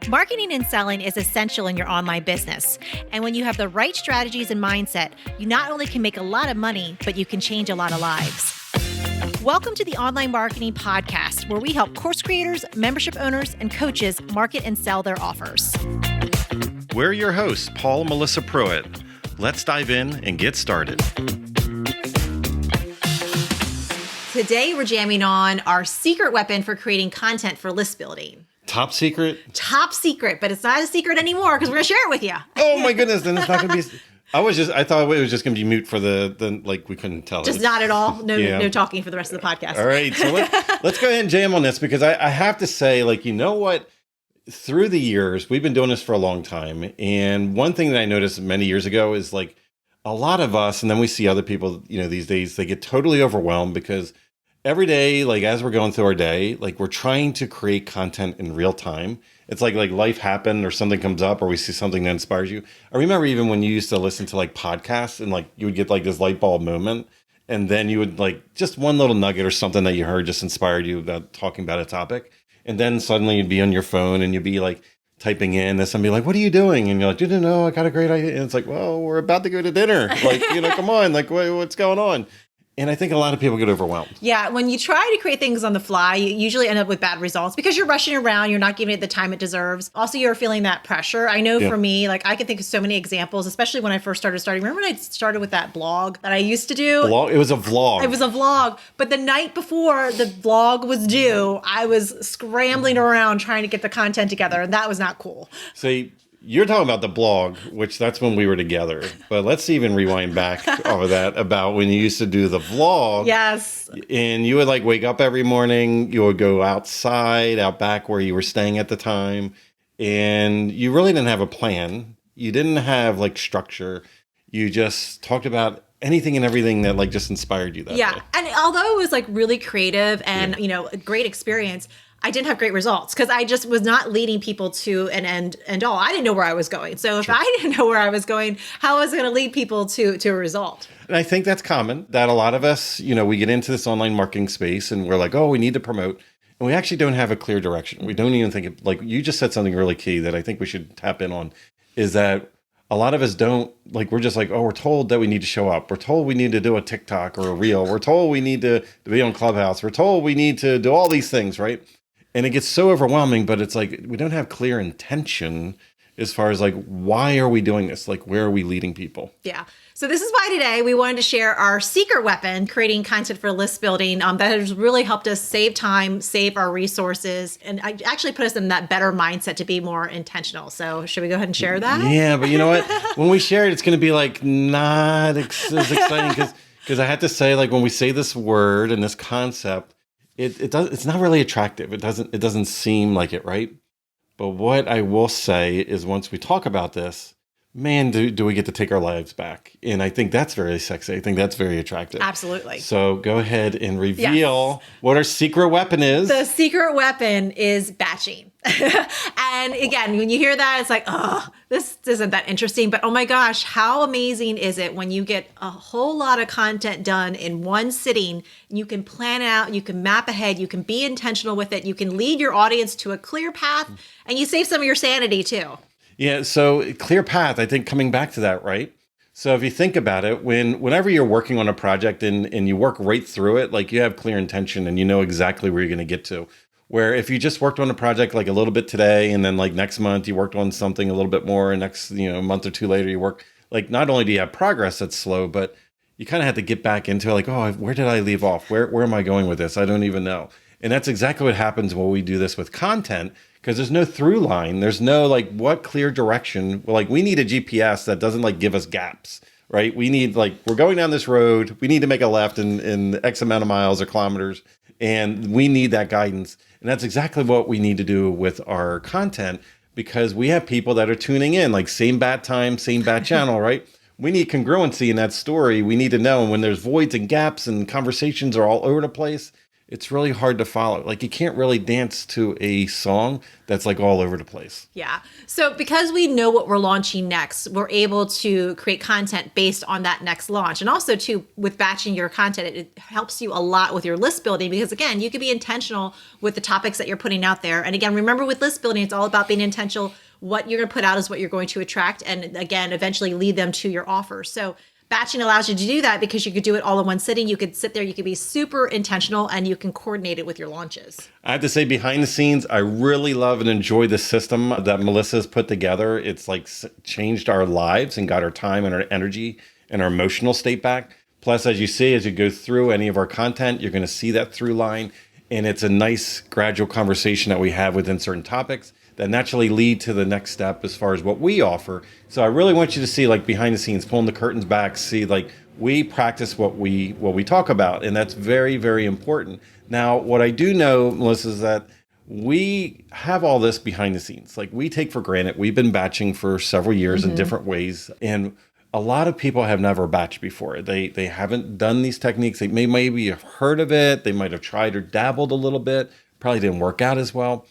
Marketing and selling is essential in your online business. And when you have the right strategies and mindset, you not only can make a lot of money, but you can change a lot of lives. Welcome to the Online Marketing Podcast, where we help course creators, membership owners, and coaches market and sell their offers. We're your hosts, Paul and Melissa Pruitt. Let's dive in and get started. Today, we're jamming on our secret weapon for creating content for list building. Top secret? Top secret, but it's not a secret anymore because we're going to share it with you. Oh my goodness, then it's not going to be... I thought it was just going to be mute for the like we couldn't tell. Just not at all. No talking for the rest of the podcast. All right, so let's go ahead and jam on this because I have to say, like, you know what? Through the years, we've been doing this for a long time. And one thing that I noticed many years ago is like a lot of us, and then we see other people, these days, they get totally overwhelmed because every day, like as we're going through our day, like we're trying to create content in real time. It's like life happened or something comes up or we see something that inspires you. I remember even when you used to listen to like podcasts and like you would get like this light bulb moment and then you would like just one little nugget or something that you heard just inspired you about talking about a topic. And then suddenly you'd be on your phone and you'd be like typing in and somebody like, what are you doing? And you're like, you know, I got a great idea. And it's like, well, we're about to go to dinner. Like, come on, like what's going on? And I think a lot of people get overwhelmed. Yeah, when you try to create things on the fly, you usually end up with bad results because you're rushing around, you're not giving it the time it deserves. Also, you're feeling that pressure. I know for me, like I can think of so many examples, especially when I first started. Remember when I started with that blog that I used to do? It was a vlog. It was a vlog. But the night before the vlog was due, I was scrambling around trying to get the content together, and that was not cool. See, you're talking about the blog, which that's when we were together. But let's even rewind back over that about when you used to do the vlog. Yes. And you would like wake up every morning. You would go outside, out back where you were staying at the time. And you really didn't have a plan. You didn't have like structure. You just talked about anything and everything that like just inspired you that day. And although it was like really creative and, a great experience, I didn't have great results because I just was not leading people to an end all. I didn't know where I was going. So if I didn't know where I was going, how was I going to lead people to a result? And I think that's common that a lot of us, we get into this online marketing space and we're like, oh, we need to promote. And we actually don't have a clear direction. We don't even think like you just said something really key that I think we should tap in on is that a lot of us don't like, we're just like, oh, we're told that we need to show up. We're told we need to do a TikTok or a reel. We're told we need to be on Clubhouse. We're told we need to do all these things, right? And it gets so overwhelming, but it's like, we don't have clear intention as far as like, why are we doing this? Like, where are we leading people? Yeah. So this is why today we wanted to share our secret weapon, creating content for list building, that has really helped us save time, save our resources, and actually put us in that better mindset to be more intentional. So should we go ahead and share that? Yeah, but you know what? When we share it, it's going to be like not as exciting because I had to say, like, when we say this word and this concept, it's not really attractive. It doesn't seem like it, right? But what I will say is once we talk about this, man, do we get to take our lives back. And I think that's very sexy. I think that's very attractive. Absolutely. So go ahead and reveal what our secret weapon is. The secret weapon is batching. And again, when you hear that, it's like, oh, this isn't that interesting. But oh my gosh, how amazing is it when you get a whole lot of content done in one sitting and you can plan out, you can map ahead, you can be intentional with it, you can lead your audience to a clear path, and you save some of your sanity too. Yeah, so clear path, I think coming back to that, right? So if you think about it, whenever you're working on a project and you work right through it, like you have clear intention and you know exactly where you're going to get to. Where if you just worked on a project like a little bit today and then like next month you worked on something a little bit more and next month or two later you work, like not only do you have progress that's slow, but you kind of have to get back into it like, oh, where did I leave off? Where am I going with this? I don't even know. And that's exactly what happens when we do this with content because there's no through line. There's no like what clear direction. Well, like we need a GPS that doesn't like give us gaps, right? We need like, we're going down this road. We need to make a left in X amount of miles or kilometers. And we need that guidance. And that's exactly what we need to do with our content because we have people that are tuning in, like same bat time, same bat channel, right? We need congruency in that story. We need to know when there's voids and gaps and conversations are all over the place. it's really hard to follow. Like you can't really dance to a song that's like all over the place. Yeah. So because we know what we're launching next, we're able to create content based on that next launch. And also too, with batching your content, it helps you a lot with your list building because again, you can be intentional with the topics that you're putting out there. And again, remember with list building, it's all about being intentional. What you're going to put out is what you're going to attract. And again, eventually lead them to your offer. So batching allows you to do that because you could do it all in one sitting. You could sit there, you could be super intentional, and you can coordinate it with your launches. I have to say, behind the scenes, I really love and enjoy the system that Melissa's put together. It's like changed our lives and got our time and our energy and our emotional state back. Plus, as you see, as you go through any of our content, you're going to see that through line. And it's a nice gradual conversation that we have within certain topics that naturally lead to the next step as far as what we offer. So I really want you to see like behind the scenes, pulling the curtains back, see like we practice what we talk about. And that's very, very important. Now, what I do know, Melissa, is that we have all this behind the scenes. Like we take for granted, we've been batching for several years in different ways. And a lot of people have never batched before. They haven't done these techniques. They maybe have heard of it. They might have tried or dabbled a little bit. Probably didn't work out as well.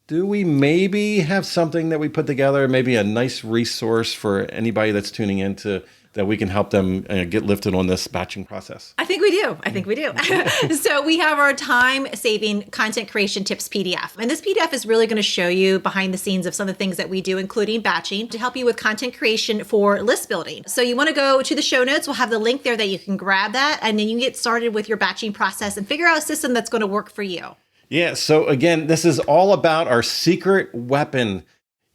Do we maybe have something that we put together, maybe a nice resource for anybody that's tuning in that we can help them get lifted on this batching process? I think we do. So we have our time-saving content creation tips PDF. And this PDF is really going to show you behind the scenes of some of the things that we do, including batching, to help you with content creation for list building. So you want to go to the show notes. We'll have the link there that you can grab that, and then you can get started with your batching process and figure out a system that's going to work for you. Yeah, so again, this is all about our secret weapon.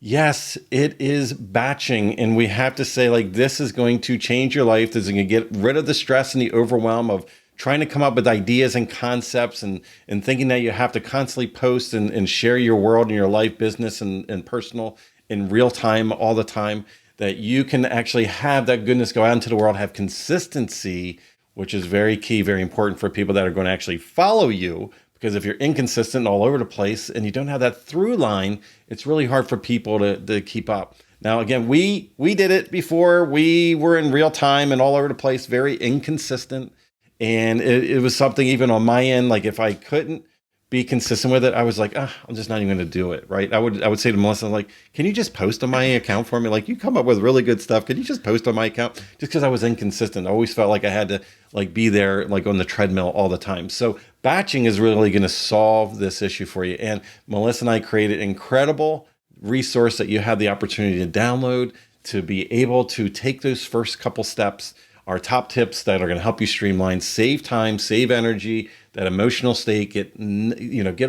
Yes, it is batching. And we have to say, like, this is going to change your life. This is going to get rid of the stress and the overwhelm of trying to come up with ideas and concepts and thinking that you have to constantly post and share your world and your life, business and personal in real time all the time. That you can actually have that goodness go out into the world, have consistency, which is very key, very important for people that are going to actually follow you. Because if you're inconsistent all over the place and you don't have that through line, it's really hard for people to keep up. Now, again, we did it before. We were in real time and all over the place, very inconsistent. And it was something even on my end, like if I couldn't be consistent with it, I was like, I'm just not even going to do it, right? I would say to Melissa, like, can you just post on my account for me? Like, you come up with really good stuff. Can you just post on my account? Just because I was inconsistent. I always felt like I had to like be there, like on the treadmill all the time. So batching is really going to solve this issue for you. And Melissa and I created an incredible resource that you have the opportunity to download to be able to take those first couple steps, our top tips that are going to help you streamline, save time, save energy, that emotional state, get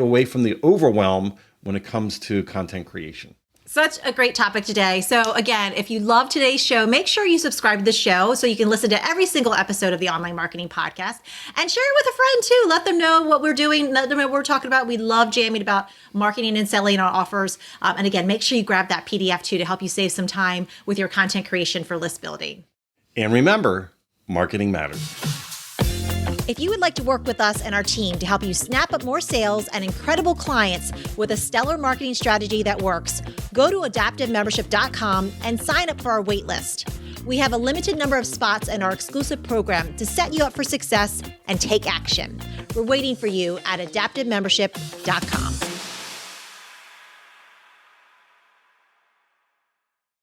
away from the overwhelm when it comes to content creation. Such a great topic today. So again, if you love today's show, make sure you subscribe to the show so you can listen to every single episode of the Online Marketing Podcast and share it with a friend too. Let them know what we're doing. Let them know what we're talking about. We love jamming about marketing and selling our offers. And again, make sure you grab that PDF too to help you save some time with your content creation for list building. And remember, marketing matters. If you would like to work with us and our team to help you snap up more sales and incredible clients with a stellar marketing strategy that works, go to adaptivemembership.com and sign up for our wait list. We have a limited number of spots in our exclusive program to set you up for success and take action. We're waiting for you at adaptivemembership.com.